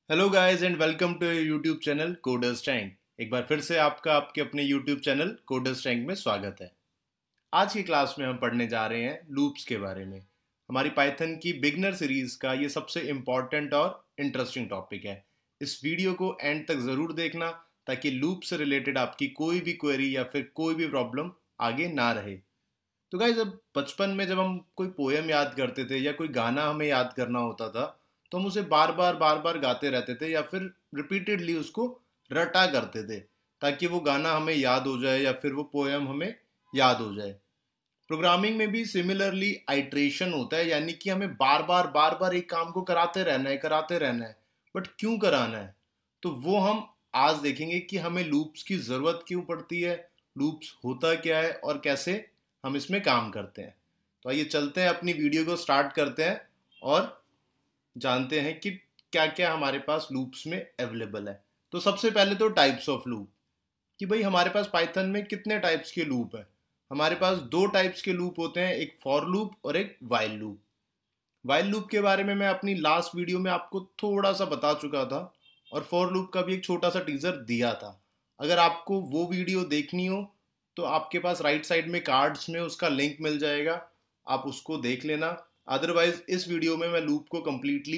Hello guys and welcome to YouTube channel coders tank. एक बार फिर से आपका आपके अपने यूट्यूब चैनल कोडर्स टैंक में स्वागत है। आज की क्लास में हम पढ़ने जा रहे हैं लूप्स के बारे में। हमारी पाइथन की बिगनर सीरीज का ये सबसे इम्पॉर्टेंट और इंटरेस्टिंग टॉपिक है। इस वीडियो को एंड तक ज़रूर देखना ताकि लूप से रिलेटेड आपकी कोई भी क्वेरी या फिर कोई भी प्रॉब्लम आगे ना रहे। तो गाइज अब बचपन में जब हम कोई पोएम याद करते थे या कोई गाना हमें याद करना होता था तो हम उसे बार बार गाते रहते थे या फिर रिपीटेडली उसको रटा करते थे ताकि वो गाना हमें याद हो जाए या फिर वो पोएम हमें याद हो जाए। प्रोग्रामिंग में भी सिमिलरली आइट्रेशन होता है, यानी कि हमें बार बार एक काम को कराते रहना है। बट क्यों कराना है, तो वो हम आज देखेंगे कि हमें लूप्स की ज़रूरत क्यों पड़ती है, लूप्स होता क्या है और कैसे हम इसमें काम करते हैं। तो आइए चलते हैं, अपनी वीडियो को स्टार्ट करते हैं और जानते हैं कि क्या क्या हमारे पास लूप्स में अवेलेबल है। तो सबसे पहले तो टाइप्स ऑफ लूप, कि भाई हमारे पास पाइथन में कितने टाइप्स के लूप है। हमारे पास दो टाइप्स के लूप होते हैं, एक फॉर लूप और एक वाइल लूप। वाइल लूप के बारे में मैं अपनी लास्ट वीडियो में आपको थोड़ा सा बता चुका था और फॉर लूप का भी एक छोटा सा टीजर दिया था। अगर आपको वो वीडियो देखनी हो तो आपके पास राइट साइड में कार्ड्स में उसका लिंक मिल जाएगा, आप उसको देख लेना। अदरवाइज इस वीडियो में मैं लूप को कम्प्लीटली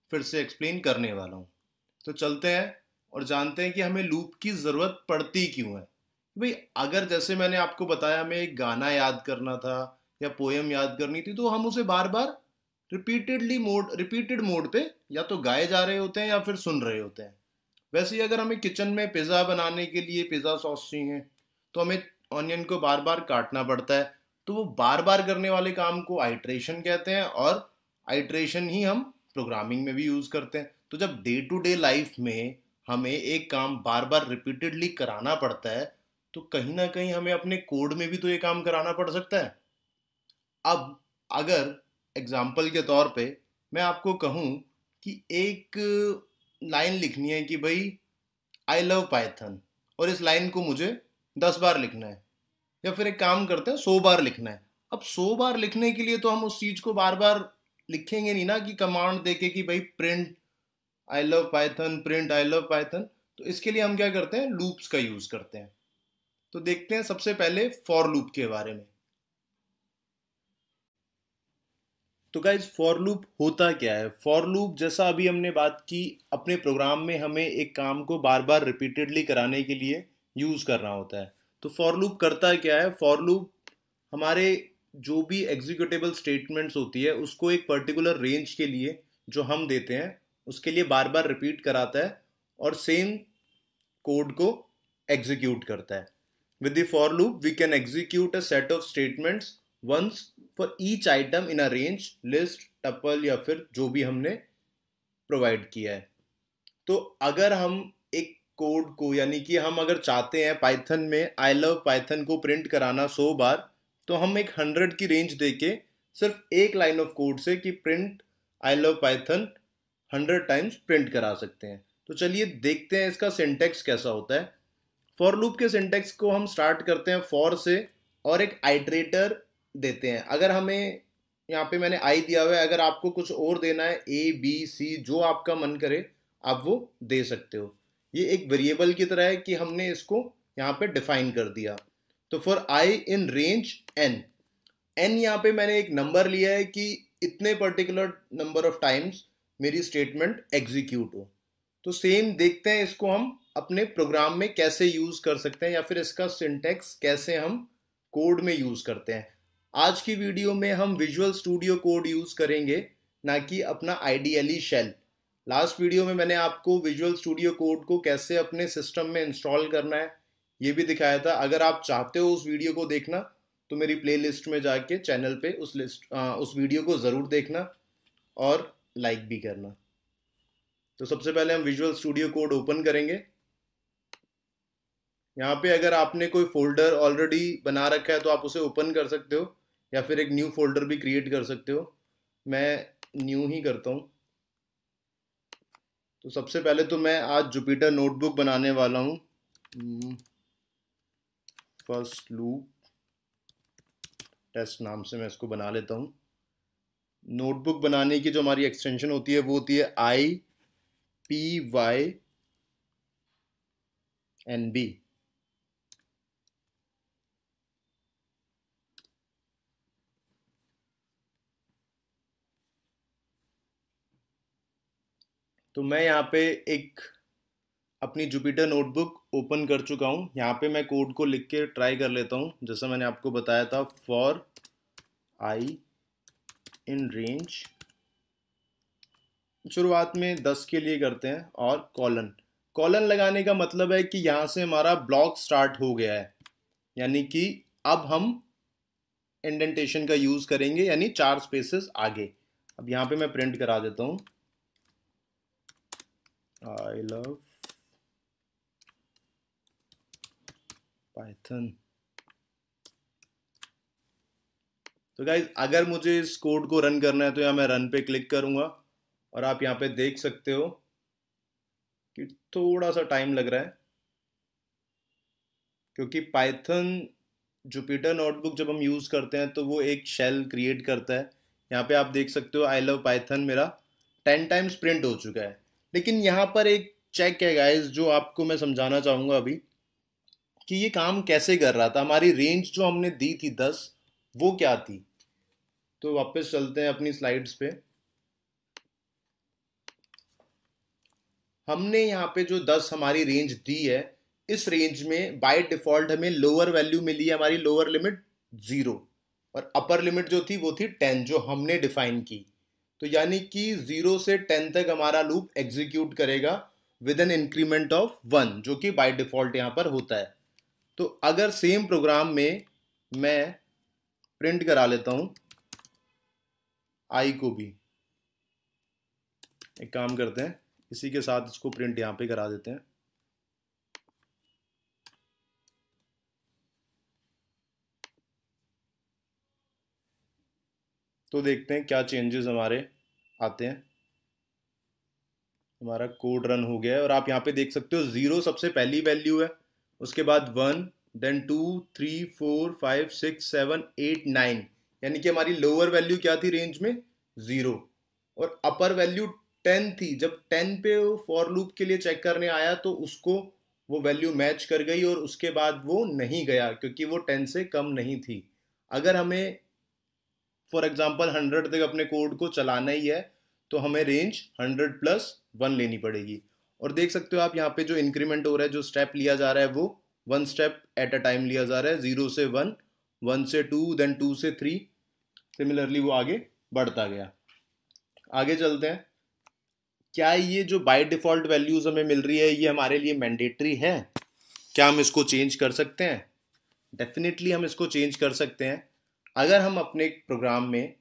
फिर से एक्सप्लेन करने वाला हूँ। तो चलते हैं और जानते हैं कि हमें लूप की ज़रूरत पड़ती क्यों है। भाई अगर जैसे मैंने आपको बताया हमें एक गाना याद करना था या पोएम याद करनी थी तो हम उसे बार बार रिपीटेड मोड पे या तो गाए जा रहे होते हैं या फिर सुन रहे होते हैं। वैसे ही अगर हमें किचन में पिज़्ज़ा बनाने के लिए पिज़्ज़ा सॉस चाहिए तो हमें ऑनियन को बार बार काटना पड़ता है। तो वो बार बार करने वाले काम को आइट्रेशन कहते हैं और आइट्रेशन ही हम प्रोग्रामिंग में भी यूज़ करते हैं। तो जब डे टू डे लाइफ में हमें एक काम बार बार रिपीटेडली कराना पड़ता है तो कहीं ना कहीं हमें अपने कोड में भी तो ये काम कराना पड़ सकता है। अब अगर एग्जाम्पल के तौर पे मैं आपको कहूँ कि एक लाइन लिखनी है कि भाई आई लव पाइथन, और इस लाइन को मुझे 10 बार लिखना है या फिर एक काम करते हैं 100 बार लिखना है। अब 100 बार लिखने के लिए तो हम उस चीज़ को बार बार लिखेंगे नहीं ना, कि कमांड देके कि भाई print I love Python, print I love Python. तो इसके लिए हम क्या करते हैं, लूप्स का यूज़ करते हैं। तो देखते हैं सबसे पहले फॉर लूप के बारे में। तो गाइज फॉर लूप होता क्या है। फॉर लूप जैसा अभी हमने बात की, अपने प्रोग्राम में हमें एक काम को बार बार रिपीटेडली कराने के लिए यूज़ करना होता है। तो फॉर लूप करता क्या है, फॉर लूप हमारे जो भी एग्जीक्यूटेबल स्टेटमेंट्स होती है उसको एक पर्टिकुलर रेंज के लिए जो हम देते हैं उसके लिए बार बार रिपीट कराता है और सेम कोड को एग्जीक्यूट करता है। With the for loop we can execute a set of statements once for each item in a range, list, tuple या फिर जो भी हमने प्रोवाइड किया है। तो अगर हम एक कोड को, यानी कि हम अगर चाहते हैं पाइथन में आई लव पाइथन को प्रिंट कराना 100 बार, तो हम एक 100 की रेंज देके सिर्फ एक लाइन ऑफ कोड से कि print I love Python 100 times print करा सकते हैं। तो चलिए देखते हैं इसका सिंटेक्स कैसा होता है। फॉर लूप के सिंटेक्स को हम स्टार्ट करते हैं फॉर से और एक आइट्रेटर देते हैं। अगर हमें यहाँ पे मैंने आई दिया हुआ है, अगर आपको कुछ और देना है ए बी सी जो आपका मन करे आप वो दे सकते हो। ये एक वेरिएबल की तरह है कि हमने इसको यहाँ पे डिफाइन कर दिया। तो for I in range n, n यहाँ पे मैंने एक नंबर लिया है कि इतने पर्टिकुलर नंबर ऑफ टाइम्स मेरी स्टेटमेंट एग्जीक्यूट हो। तो सेम देखते हैं इसको हम अपने प्रोग्राम में कैसे यूज कर सकते हैं या फिर इसका सिंटेक्स कैसे हम कोड में यूज करते हैं। आज की वीडियो में हम विजुअल स्टूडियो कोड यूज करेंगे, ना कि अपना आईडीएलई शेल। लास्ट वीडियो में मैंने आपको विजुअल स्टूडियो कोड को कैसे अपने सिस्टम में इंस्टॉल करना है ये भी दिखाया था। अगर आप चाहते हो उस वीडियो को देखना तो मेरी प्लेलिस्ट में जाके चैनल पे उस वीडियो को ज़रूर देखना और लाइक भी करना। तो सबसे पहले हम विजुअल स्टूडियो कोड ओपन करेंगे। यहाँ पे अगर आपने कोई फोल्डर ऑलरेडी बना रखा है तो आप उसे ओपन कर सकते हो या फिर एक न्यू फोल्डर भी क्रिएट कर सकते हो। मैं न्यू ही करता हूँ। तो सबसे पहले तो मैं आज जुपिटर नोटबुक बनाने वाला हूँ। फर्स्ट लूप टेस्ट नाम से मैं इसको बना लेता हूँ। नोटबुक बनाने की जो हमारी एक्सटेंशन होती है वो होती है आई PYNB। तो मैं यहाँ पे एक अपनी जुपिटर नोटबुक ओपन कर चुका हूँ। यहाँ पे मैं कोड को लिख के ट्राई कर लेता हूँ। जैसा मैंने आपको बताया था, फॉर आई इन रेंज, शुरुआत में 10 के लिए करते हैं, और कॉलन। कॉलन लगाने का मतलब है कि यहाँ से हमारा ब्लॉक स्टार्ट हो गया है, यानी कि अब हम इंडेंटेशन का यूज़ करेंगे, यानी 4 स्पेसेस आगे। अब यहाँ पे मैं प्रिंट करा देता हूँ, आई लव पाइथन। तो गाइज, अगर मुझे इस कोड को रन करना है तो यहाँ मैं रन पे क्लिक करूँगा, और आप यहाँ पे देख सकते हो कि थोड़ा सा टाइम लग रहा है, क्योंकि पाइथन जुपिटर नोटबुक जब हम यूज़ करते हैं तो वो एक शेल क्रिएट करता है। यहाँ पे आप देख सकते हो आई लव पाइथन मेरा 10 टाइम्स प्रिंट हो चुका है। लेकिन यहाँ पर एक चेक है गाइज, जो आपको मैं समझाना चाहूँगा अभी, कि ये काम कैसे कर रहा था। हमारी रेंज जो हमने दी थी 10, वो क्या थी। तो वापस चलते हैं अपनी स्लाइड्स पे। हमने यहाँ पे जो 10 हमारी रेंज दी है, इस रेंज में बाय डिफॉल्ट हमें लोअर वैल्यू मिली है, हमारी लोअर लिमिट 0, और अपर लिमिट जो थी वो थी 10, जो हमने डिफाइन की। तो यानी कि 0 से 10 तक हमारा लूप एग्जीक्यूट करेगा विद एन इंक्रीमेंट ऑफ 1, जो कि बाय डिफॉल्ट यहाँ पर होता है। तो अगर सेम प्रोग्राम में मैं प्रिंट करा लेता हूँ आई को भी, एक काम करते हैं, इसी के साथ इसको प्रिंट यहाँ पे करा देते हैं। तो देखते हैं क्या चेंजेस हमारे आते हैं। हमारा कोड रन हो गया है, और आप यहाँ पे देख सकते हो 0 सबसे पहली वैल्यू है, उसके बाद 1, देन 2, 3, 4, 5, 6, 7, 8, 9, यानी कि हमारी लोअर वैल्यू क्या थी रेंज में, 0, और अपर वैल्यू 10 थी। जब 10 पे वो फॉर लूप के लिए चेक करने आया तो उसको वो वैल्यू मैच कर गई, और उसके बाद वो नहीं गया क्योंकि वो 10 से कम नहीं थी। अगर हमें फॉर एग्जाम्पल 100 तक अपने कोड को चलाना ही है तो हमें रेंज 100+1 लेनी पड़ेगी। और देख सकते हो आप यहाँ पे जो इंक्रीमेंट हो रहा है, जो स्टेप लिया जा रहा है, वो 1 स्टेप एट अ टाइम लिया जा रहा है। 0 से 1, 1 से 2, देन 2 से 3, सिमिलरली वो आगे बढ़ता गया। आगे चलते हैं। क्या ये जो बाय डिफॉल्ट वैल्यूज हमें मिल रही है, ये हमारे लिए मैंडेटरी है? क्या हम इसको चेंज कर सकते हैं? डेफिनेटली हम इसको चेंज कर सकते हैं। अगर हम अपने प्रोग्राम में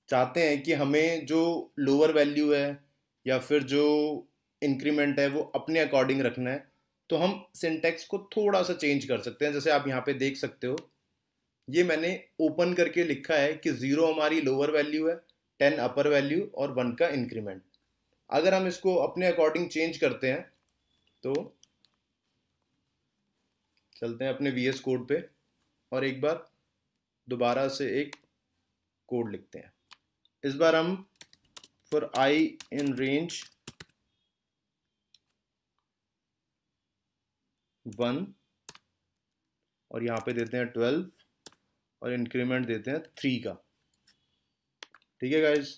चाहते हैं कि हमें जो लोअर वैल्यू है या फिर जो इंक्रीमेंट है वो अपने अकॉर्डिंग रखना है, तो हम सिंटेक्स को थोड़ा सा चेंज कर सकते हैं। जैसे आप यहाँ पे देख सकते हो, ये मैंने ओपन करके लिखा है कि 0 हमारी लोअर वैल्यू है, 10 अपर वैल्यू, और 1 का इंक्रीमेंट। अगर हम इसको अपने अकॉर्डिंग चेंज करते हैं तो चलते हैं अपने VS कोड पे, और एक बार दोबारा से एक कोड लिखते हैं। इस बार हम फॉर आई इन रेंज 1, और यहाँ पे देते हैं 12, और इंक्रीमेंट देते हैं 3 का। ठीक है गाइज,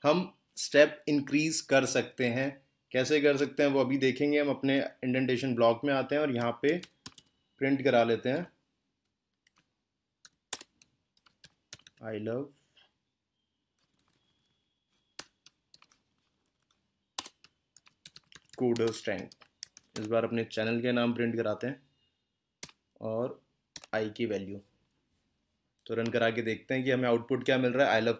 हम स्टेप इंक्रीज कर सकते हैं। कैसे कर सकते हैं वो अभी देखेंगे। हम अपने इंडेंटेशन ब्लॉक में आते हैं और यहाँ पे प्रिंट करा लेते हैं आई लव कोडर स्ट्रेंथ। इस बार अपने चैनल के नाम प्रिंट कराते हैं और आई की वैल्यू। तो रन करा के देखते हैं कि हमें आउटपुट क्या मिल रहा है। I love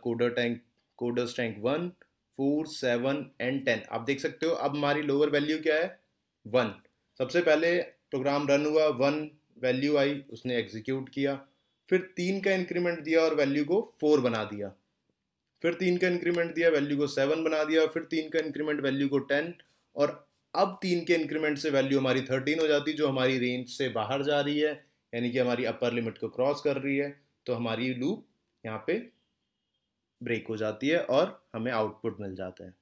coder strength 1, 4, 7 and 10। आप देख सकते हो अब हमारी लोअर वैल्यू क्या है, 1। सबसे पहले प्रोग्राम रन हुआ, 1 वैल्यू आई, उसने एग्जीक्यूट किया, फिर 3 का इंक्रीमेंट दिया और वैल्यू को 4 बना दिया, फिर 3 का इंक्रीमेंट दिया, वैल्यू को 7 बना दिया, फिर 3 का इंक्रीमेंट, वैल्यू को 10, और अब 3 के इंक्रीमेंट से वैल्यू हमारी 13 हो जाती, जो हमारी रेंज से बाहर जा रही है, यानी कि हमारी अपर लिमिट को क्रॉस कर रही है। तो हमारी लूप यहाँ पे ब्रेक हो जाती है और हमें आउटपुट मिल जाता है।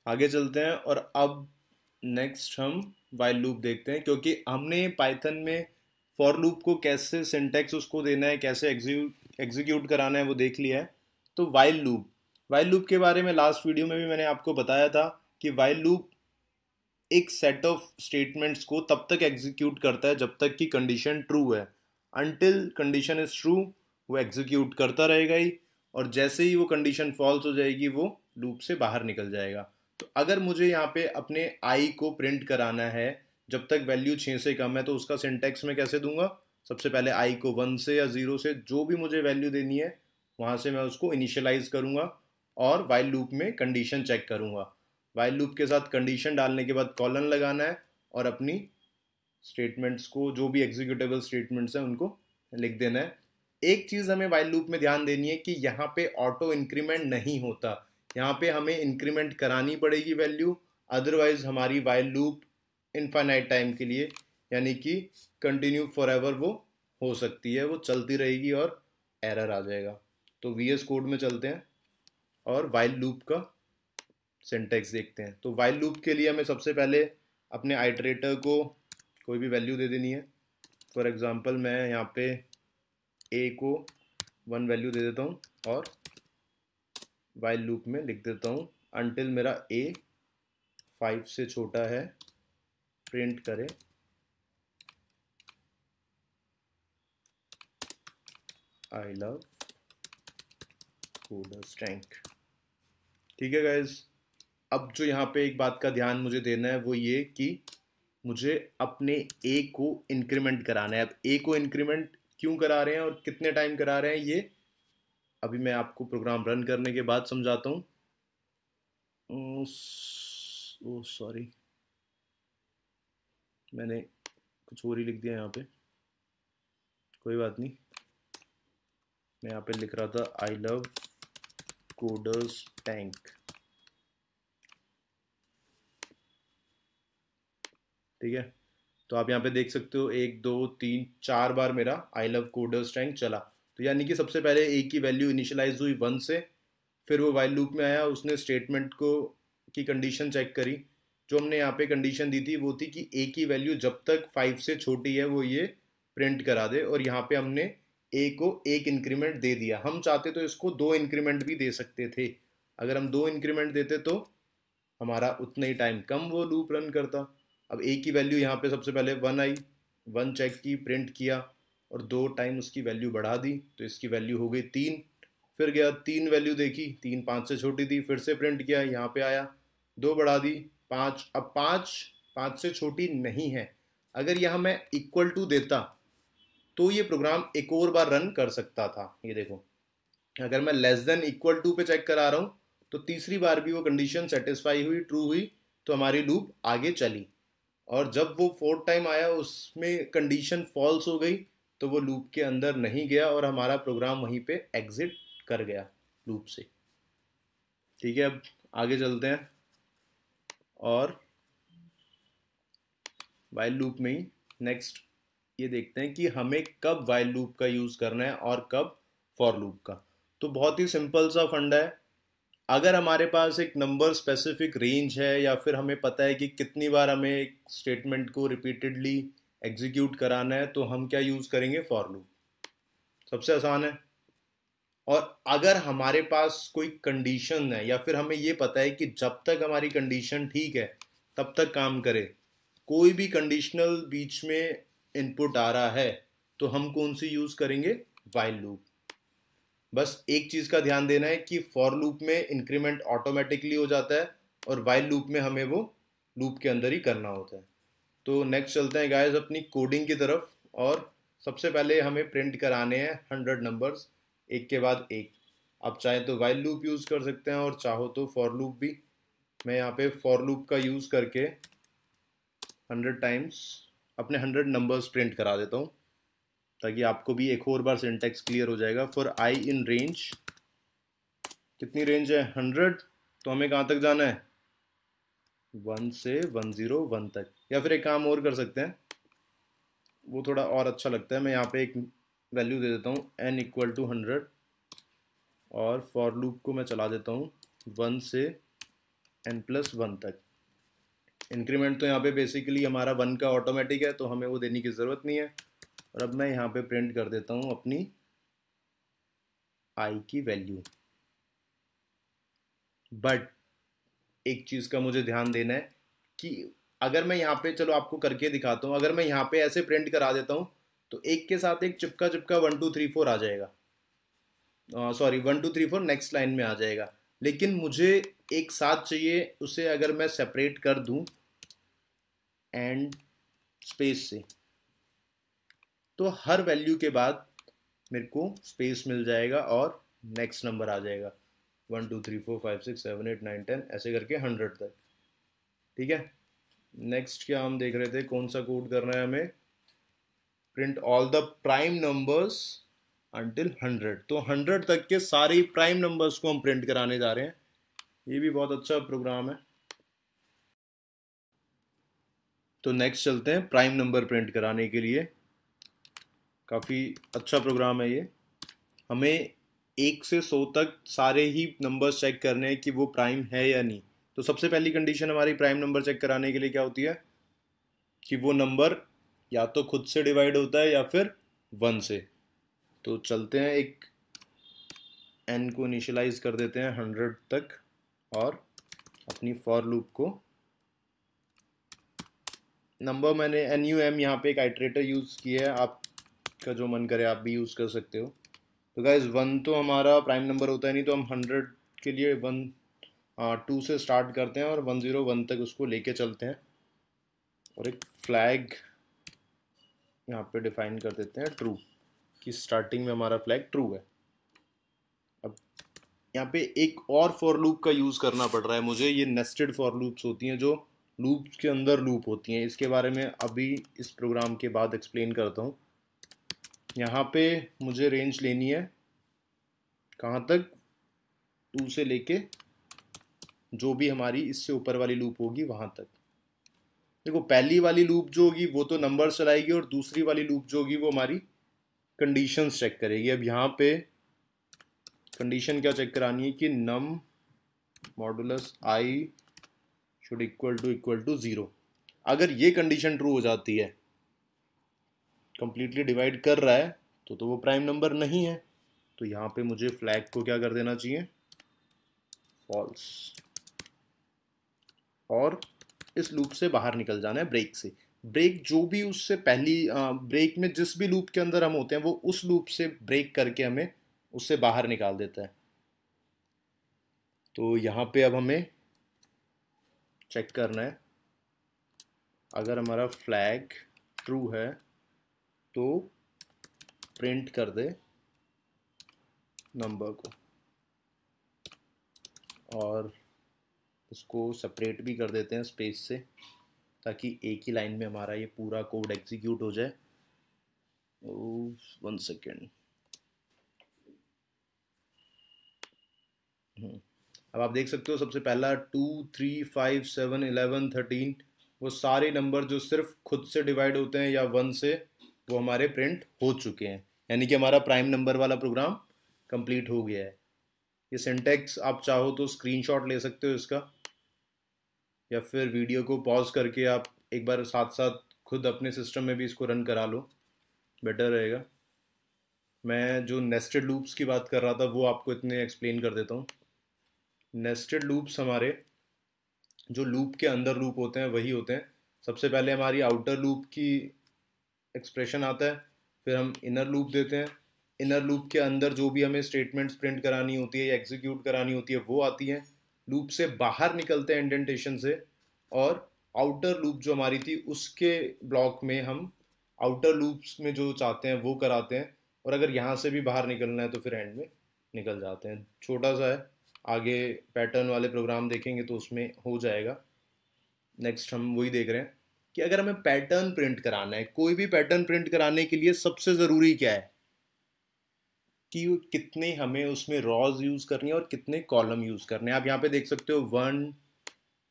आगे चलते हैं और अब नेक्स्ट हम वाइल लूप देखते हैं, क्योंकि हमने पाइथन में फॉर लूप को कैसे सिंटैक्स उसको देना है, कैसे एग्जीक्यूट कराना है वो देख लिया है। तो वाइल लूप के बारे में लास्ट वीडियो में भी मैंने आपको बताया था कि वाइल लूप एक सेट ऑफ स्टेटमेंट्स को तब तक एग्जीक्यूट करता है जब तक कि कंडीशन ट्रू है। अनटिल कंडीशन इज ट्रू वो एग्जीक्यूट करता रहेगा ही, और जैसे ही वो कंडीशन फॉल्स हो जाएगी वो लूप से बाहर निकल जाएगा। तो अगर मुझे यहाँ पे अपने आई को प्रिंट कराना है जब तक वैल्यू 6 से कम है, तो उसका सिंटैक्स मैं कैसे दूंगा? सबसे पहले आई को 1 से या 0 से जो भी मुझे वैल्यू देनी है वहाँ से मैं उसको इनिशियलाइज करूँगा और वाइल लूप में कंडीशन चेक करूँगा। वाइल लूप के साथ कंडीशन डालने के बाद कॉलन लगाना है और अपनी स्टेटमेंट्स को, जो भी एग्जीक्यूटेबल स्टेटमेंट्स हैं उनको लिख देना है। एक चीज़ हमें वाइल लूप में ध्यान देनी है कि यहाँ पे ऑटो इंक्रीमेंट नहीं होता, यहाँ पे हमें इंक्रीमेंट करानी पड़ेगी वैल्यू, अदरवाइज हमारी वाइल लूप इनफाइनाइट टाइम के लिए यानी कि कंटिन्यू फॉर एवर वो हो सकती है, वो चलती रहेगी और एरर आ जाएगा। तो वीएस कोड में चलते हैं और वाइल लूप का सिंटैक्स देखते हैं। तो वाइल लूप के लिए हमें सबसे पहले अपने आइटरेटर को कोई भी वैल्यू दे देनी है। फॉर एग्जांपल मैं यहाँ पे ए को 1 वैल्यू दे देता हूँ और वाइल लूप में लिख देता हूँ अनटिल मेरा ए 5 से छोटा है प्रिंट करे आई लव कोडरस्टैंक। ठीक है गाइज, अब जो यहाँ पे एक बात का ध्यान मुझे देना है वो ये कि मुझे अपने ए को इंक्रीमेंट कराना है। अब ए को इंक्रीमेंट क्यों करा रहे हैं और कितने टाइम करा रहे हैं ये अभी मैं आपको प्रोग्राम रन करने के बाद समझाता हूँ। ओ सॉरी, मैंने कुछ और ही लिख दिया यहाँ पे, कोई बात नहीं। मैं यहाँ पे लिख रहा था आई लव कोडरस्टैंक। ठीक है, तो आप यहाँ पे देख सकते हो 1 2 3 4 बार मेरा आई लव कोडरस्टैंक चला। तो यानी कि सबसे पहले ए की वैल्यू इनिशियलाइज हुई 1 से, फिर वो वाइल लूप में आया, उसने स्टेटमेंट को की कंडीशन चेक करी। जो हमने यहाँ पे कंडीशन दी थी वो थी कि ए की वैल्यू जब तक 5 से छोटी है वो ये प्रिंट करा दे, और यहाँ पे हमने ए को 1 इंक्रीमेंट दे दिया। हम चाहते तो इसको 2 इंक्रीमेंट भी दे सकते थे। अगर हम 2 इंक्रीमेंट देते तो हमारा उतना ही टाइम कम वो लूप रन करता। अब ए की वैल्यू यहाँ पे सबसे पहले 1 आई, 1 चेक की, प्रिंट किया और 2 टाइम उसकी वैल्यू बढ़ा दी, तो इसकी वैल्यू हो गई 3। फिर गया 3 वैल्यू देखी, 3 5 से छोटी थी, फिर से प्रिंट किया, यहाँ पे आया 2 बढ़ा दी 5। अब 5 से छोटी नहीं है। अगर यहाँ मैं इक्वल टू देता तो ये प्रोग्राम एक और बार रन कर सकता था। ये देखो, अगर मैं लेस देन इक्वल टू पे चेक करा रहा हूँ तो तीसरी बार भी वो कंडीशन सेटिस्फाई हुई, ट्रू हुई, तो हमारी लूप आगे चली। और जब वो 4th टाइम आया उसमें कंडीशन फॉल्स हो गई तो वो लूप के अंदर नहीं गया और हमारा प्रोग्राम वहीं पे एग्जिट कर गया लूप से। ठीक है, अब आगे चलते हैं और वाइल लूप में ही नेक्स्ट ये देखते हैं कि हमें कब वाइल लूप का यूज़ करना है और कब फॉर लूप का। तो बहुत ही सिंपल सा फंडा है। अगर हमारे पास एक नंबर स्पेसिफिक रेंज है या फिर हमें पता है कि कितनी बार हमें एक स्टेटमेंट को रिपीटेडली एग्जीक्यूट कराना है, तो हम क्या यूज़ करेंगे? For loop. सबसे आसान है। और अगर हमारे पास कोई कंडीशन है या फिर हमें ये पता है कि जब तक हमारी कंडीशन ठीक है तब तक काम करे, कोई भी कंडीशनल बीच में इनपुट आ रहा है, तो हम कौन सी यूज़ करेंगे? While loop. बस एक चीज़ का ध्यान देना है कि फॉर लूप में इंक्रीमेंट ऑटोमेटिकली हो जाता है और वाइल लूप में हमें वो लूप के अंदर ही करना होता है। तो नेक्स्ट चलते हैं गाइस अपनी कोडिंग की तरफ, और सबसे पहले हमें प्रिंट कराने हैं 100 नंबर्स एक के बाद एक। आप चाहे तो वाइल लूप यूज़ कर सकते हैं और चाहो तो फॉर लूप भी। मैं यहाँ पे फॉर लूप का यूज़ करके 100 टाइम्स अपने 100 नंबर्स प्रिंट करा देता हूँ, ताकि आपको भी एक और बार सिंटैक्स क्लियर हो जाएगा। फॉर आई इन रेंज, कितनी रेंज है? 100। तो हमें कहाँ तक जाना है? 1 से 101 तक। या फिर एक काम और कर सकते हैं, वो थोड़ा और अच्छा लगता है। मैं यहाँ पे एक वैल्यू दे देता हूँ n इक्वल टू 100 और फॉर लूप को मैं चला देता हूँ 1 से n+1 तक। इंक्रीमेंट तो यहाँ पे बेसिकली हमारा 1 का ऑटोमेटिक है, तो हमें वो देने की ज़रूरत नहीं है। और अब मैं यहाँ पे प्रिंट कर देता हूँ अपनी i की वैल्यू। बट एक चीज़ का मुझे ध्यान देना है कि अगर मैं यहाँ पे, चलो आपको करके दिखाता हूँ, अगर मैं यहाँ पे ऐसे प्रिंट करा देता हूँ तो एक के साथ एक चिपका चिपका 1 2 3 4 आ जाएगा, सॉरी 1 2 3 4 नेक्स्ट लाइन में आ जाएगा। लेकिन मुझे एक साथ चाहिए, उसे अगर मैं सेपरेट कर दूँ एंड स्पेस से, तो हर वैल्यू के बाद मेरे को स्पेस मिल जाएगा और नेक्स्ट नंबर आ जाएगा 1 2 3 4 5 6 7 8 9 10 ऐसे करके 100 तक। ठीक है, नेक्स्ट क्या हम देख रहे थे, कौन सा कोड करना है हमें, print all the prime numbers until 100। तो 100 तक के सारे प्राइम नंबर्स को हम प्रिंट कराने जा रहे हैं। ये भी बहुत अच्छा प्रोग्राम है। तो नेक्स्ट चलते हैं प्राइम नंबर प्रिंट कराने के लिए। काफ़ी अच्छा प्रोग्राम है ये। हमें 1 से 100 तक सारे ही नंबर्स चेक करने हैं कि वो प्राइम है या नहीं। तो सबसे पहली कंडीशन हमारी प्राइम नंबर चेक कराने के लिए क्या होती है कि वो नंबर या तो खुद से डिवाइड होता है या फिर 1 से। तो चलते हैं, एक n को इनिशियलाइज कर देते हैं 100 तक और अपनी फॉर लूप को नंबर, मैंने NUM यहाँ पे एक आइट्रेटर यूज़ किया है, आपका जो मन करे आप भी यूज़ कर सकते हो। तो गाइज 1 तो हमारा प्राइम नंबर होता है नहीं, तो हम 100 के लिए 2 से स्टार्ट करते हैं और 101 तक उसको लेके चलते हैं और एक फ्लैग यहाँ पे डिफाइन कर देते हैं ट्रू, कि स्टार्टिंग में हमारा फ्लैग ट्रू है। अब यहाँ पे एक और फॉर लूप का यूज़ करना पड़ रहा है मुझे। ये नेस्टेड फॉर लूप्स होती हैं जो लूप के अंदर लूप होती हैं। इसके बारे में अभी इस प्रोग्राम के बाद एक्सप्लेन करता हूँ। यहाँ पे मुझे रेंज लेनी है कहाँ तक, 2 से लेके जो भी हमारी इससे ऊपर वाली लूप होगी वहाँ तक। देखो पहली वाली लूप जो होगी वो तो नंबर चलाएगी और दूसरी वाली लूप जो होगी वो हमारी कंडीशंस चेक करेगी। अब यहाँ पे कंडीशन क्या चेक करानी है कि num modulus i should equal to 0। अगर ये कंडीशन ट्रू हो जाती है, कंप्लीटली डिवाइड कर रहा है, तो वो प्राइम नंबर नहीं है। तो यहाँ पे मुझे फ्लैग को क्या कर देना चाहिए, फॉल्स, और इस लूप से बाहर निकल जाना है ब्रेक से। ब्रेक जो भी उससे पहली ब्रेक में जिस भी लूप के अंदर हम होते हैं वो उस लूप से ब्रेक करके हमें उससे बाहर निकाल देता है। तो यहाँ पे अब हमें चेक करना है, अगर हमारा फ्लैग ट्रू है तो प्रिंट कर दे नंबर को, और इसको सेपरेट भी कर देते हैं स्पेस से ताकि एक ही लाइन में हमारा ये पूरा कोड एग्जीक्यूट हो जाए। 1 सेकेंड। अब आप देख सकते हो सबसे पहला 2 3 5 7 11 13, वो सारे नंबर जो सिर्फ खुद से डिवाइड होते हैं या 1 से, वो हमारे प्रिंट हो चुके हैं। यानी कि हमारा प्राइम नंबर वाला प्रोग्राम कंप्लीट हो गया है। ये सिंटैक्स आप चाहो तो स्क्रीनशॉट ले सकते हो इसका, या फिर वीडियो को पॉज करके आप एक बार साथ साथ खुद अपने सिस्टम में भी इसको रन करा लो, बेटर रहेगा। मैं जो नेस्टेड लूप्स की बात कर रहा था वो आपको इतने एक्सप्लेन कर देता हूँ। नेस्टेड लूप्स हमारे जो लूप के अंदर लूप होते हैं वही होते हैं। सबसे पहले हमारी आउटर लूप की एक्सप्रेशन आता है, फिर हम इनर लूप देते हैं। इनर लूप के अंदर जो भी हमें स्टेटमेंट्स प्रिंट करानी होती है या एग्जीक्यूट करानी होती है वो आती हैं। लूप से बाहर निकलते हैं इंडेंटेशन से, और आउटर लूप जो हमारी थी उसके ब्लॉक में हम आउटर लूप्स में जो चाहते हैं वो कराते हैं, और अगर यहाँ से भी बाहर निकलना है तो फिर एंड में निकल जाते हैं। छोटा सा है, आगे पैटर्न वाले प्रोग्राम देखेंगे तो उसमें हो जाएगा। नेक्स्ट हम वही देख रहे हैं कि अगर हमें पैटर्न प्रिंट कराना है, कोई भी पैटर्न प्रिंट कराने के लिए सबसे ज़रूरी क्या है कि कितने हमें उसमें रॉज यूज़ करनी है और कितने कॉलम यूज़ करने हैं। आप यहाँ पे देख सकते हो 1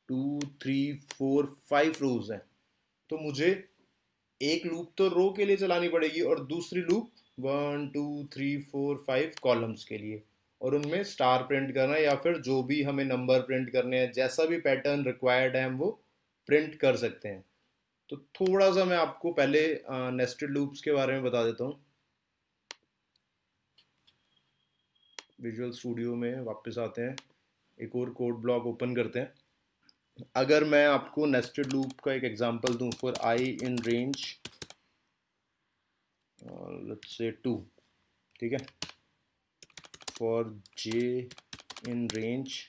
2 3 4 5 रोज हैं, तो मुझे एक लूप तो रो के लिए चलानी पड़ेगी और दूसरी लूप 1 2 3 4 5 कॉलम्स के लिए। और उनमें स्टार प्रिंट करना है, या फिर जो भी हमें नंबर प्रिंट करने हैं, जैसा भी पैटर्न रिक्वायर्ड है हम वो प्रिंट कर सकते हैं। तो थोड़ा सा मैं आपको पहले नेस्टेड लूप्स के बारे में बता देता हूँ। विजुअल स्टूडियो में वापस आते हैं, एक और कोड ब्लॉक ओपन करते हैं। अगर मैं आपको नेस्टेड लूप का एक एग्जांपल दूं for I in range let's say 2, ठीक है, फॉर j इन रेंज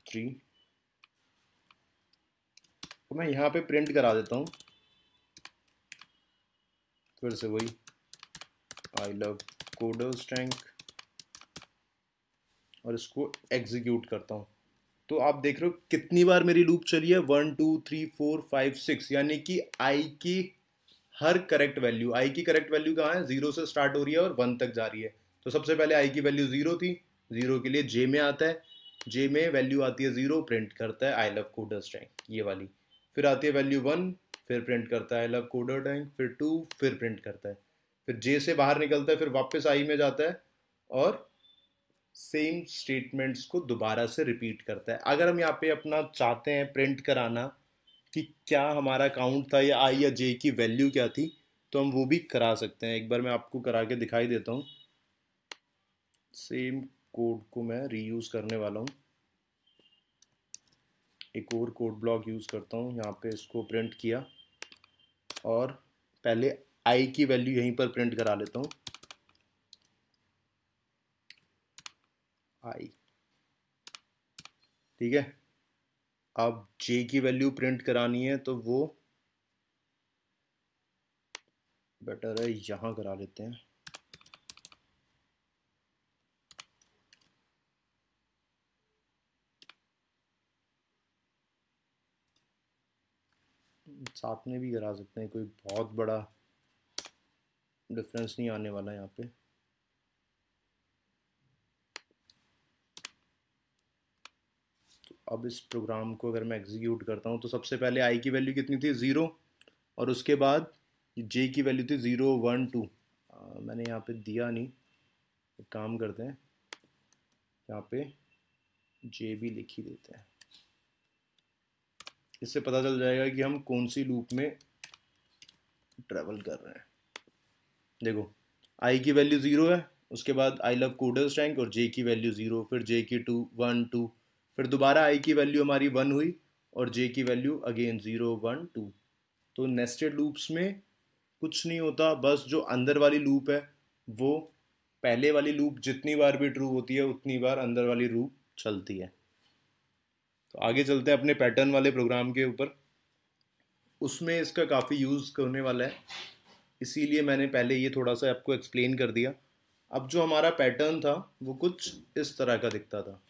3, तो मैं यहाँ पे प्रिंट करा देता हूँ फिर से वही आई लव कोडरस्ट्रैंग, और इसको एग्जीक्यूट करता हूँ। तो आप देख रहे हो कितनी बार मेरी लूप चली है, 1 2 3 4 5 6, यानी कि आई की हर करेक्ट वैल्यू, आई की करेक्ट वैल्यू कहाँ है, 0 से स्टार्ट हो रही है और 1 तक जा रही है। तो सबसे पहले आई की वैल्यू 0 थी, 0 के लिए जे में आता है, जे में वैल्यू आती है 0, प्रिंट करता है आई लव कोडरस्ट्रैंग, ये वाली। फिर आती है वैल्यू 1, फिर प्रिंट करता है आई लव कोडरस्ट्रैंग, फिर 2, फिर प्रिंट करता है, फिर जे से बाहर निकलता है, फिर वापस आई में जाता है और सेम स्टेटमेंट्स को दोबारा से रिपीट करता है। अगर हम यहाँ पे अपना चाहते हैं प्रिंट कराना कि क्या हमारा काउंट था या आई या जे की वैल्यू क्या थी, तो हम वो भी करा सकते हैं। एक बार मैं आपको करा के दिखाई देता हूँ। सेम कोड को मैं रीयूज़ करने वाला हूँ, एक और कोड ब्लॉक यूज़ करता हूँ, यहाँ पे इसको प्रिंट किया और पहले आई की वैल्यू यहीं पर प्रिंट करा लेता हूँ, आई, ठीक है। अब जे की वैल्यू प्रिंट करानी है तो वो बेटर है यहाँ करा लेते हैं। साथ में भी करा सकते हैं, कोई बहुत बड़ा डिफरेंस नहीं आने वाला यहाँ पे। तो अब इस प्रोग्राम को अगर मैं एग्जीक्यूट करता हूँ तो सबसे पहले आई की वैल्यू कितनी थी, 0, और उसके बाद जे की वैल्यू थी 0 1 2। मैंने यहाँ पे दिया नहीं, एक काम करते हैं, यहाँ पे जे भी लिख ही देते हैं, इससे पता चल जाएगा कि हम कौन सी लूप में ट्रेवल कर रहे हैं। देखो आई की वैल्यू 0 है, उसके बाद आई लव कोडरस्ट्रैंग और जे की वैल्यू 0, फिर जे की 2 1 2, फिर दोबारा आई की वैल्यू हमारी 1 हुई और जे की वैल्यू अगेन 0 1 2। तो नेस्टेड लूप्स में कुछ नहीं होता, बस जो अंदर वाली लूप है वो पहले वाली लूप जितनी बार भी ट्रू होती है उतनी बार अंदर वाली लूप चलती है। तो आगे चलते हैं अपने पैटर्न वाले प्रोग्राम के ऊपर, उसमें इसका काफ़ी यूज़ करने वाला है, इसीलिए मैंने पहले ये थोड़ा सा आपको एक्सप्लेन कर दिया। अब जो हमारा पैटर्न था वो कुछ इस तरह का दिखता था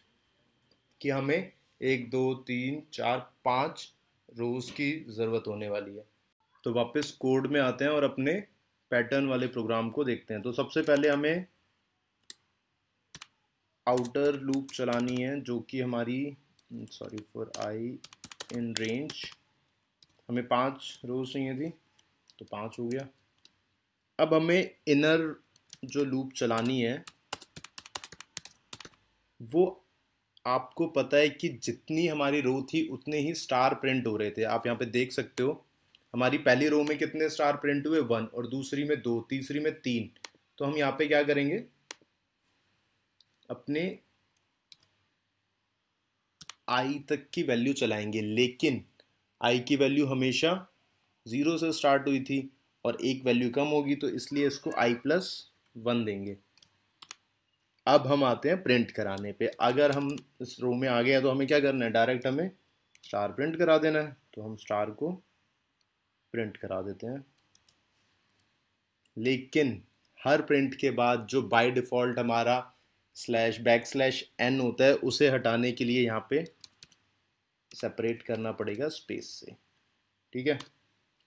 कि हमें 1 2 3 4 5 रोज़ की ज़रूरत होने वाली है। तो वापस कोड में आते हैं और अपने पैटर्न वाले प्रोग्राम को देखते हैं। तो सबसे पहले हमें आउटर लूप चलानी है जो कि हमारी sorry for I in range, हमें 5 रोज चाहिए थी तो 5 हो गया। अब हमें इनर जो लूप चलानी है वो आपको पता है कि जितनी हमारी रो थी उतने ही स्टार प्रिंट हो रहे थे। आप यहाँ पे देख सकते हो हमारी पहली रो में कितने स्टार प्रिंट हुए, 1, और दूसरी में 2, तीसरी में 3। तो हम यहाँ पे क्या करेंगे, अपने आई तक की वैल्यू चलाएंगे, लेकिन आई की वैल्यू हमेशा 0 से स्टार्ट हुई थी और एक वैल्यू कम होगी, तो इसलिए इसको i+1 देंगे। अब हम आते हैं प्रिंट कराने पे। अगर हम इस रो में आ गए तो हमें क्या करना है, डायरेक्ट हमें स्टार प्रिंट करा देना है। तो हम स्टार को प्रिंट करा देते हैं, लेकिन हर प्रिंट के बाद जो बाय डिफ़ॉल्ट हमारा /n होता है उसे हटाने के लिए यहाँ पे सेपरेट करना पड़ेगा स्पेस से, ठीक है।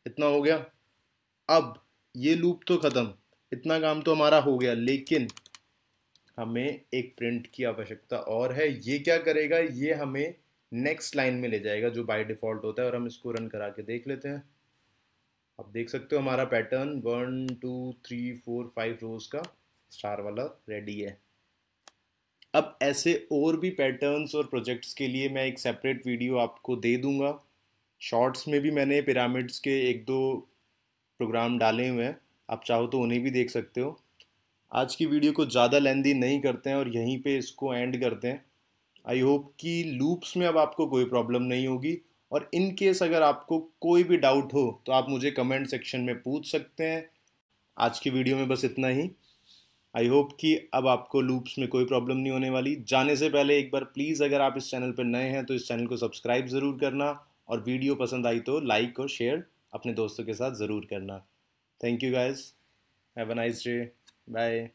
इतना हो गया। अब ये लूप तो ख़त्म, इतना काम तो हमारा हो गया, लेकिन हमें एक प्रिंट की आवश्यकता और है। ये क्या करेगा, ये हमें नेक्स्ट लाइन में ले जाएगा जो बाय डिफ़ॉल्ट होता है, और हम इसको रन करा के देख लेते हैं। आप देख सकते हो हमारा पैटर्न 1 2 3 4 5 रोज का स्टार वाला रेडी है। अब ऐसे और भी पैटर्न्स और प्रोजेक्ट्स के लिए मैं एक सेपरेट वीडियो आपको दे दूंगा। शॉर्ट्स में भी मैंने पिरामिड्स के एक दो प्रोग्राम डाले हुए हैं, आप चाहो तो उन्हें भी देख सकते हो। आज की वीडियो को ज़्यादा लेंदी नहीं करते हैं और यहीं पे इसको एंड करते हैं। आई होप कि लूप्स में अब आपको कोई प्रॉब्लम नहीं होगी, और इन केस अगर आपको कोई भी डाउट हो तो आप मुझे कमेंट सेक्शन में पूछ सकते हैं। आज की वीडियो में बस इतना ही। आई होप कि अब आपको लूप्स में कोई प्रॉब्लम नहीं होने वाली। जाने से पहले एक बार प्लीज़, अगर आप इस चैनल पर नए हैं तो इस चैनल को सब्सक्राइब ज़रूर करना, और वीडियो पसंद आई तो लाइक और शेयर अपने दोस्तों के साथ ज़रूर करना। Thank you guys, have a nice day, bye.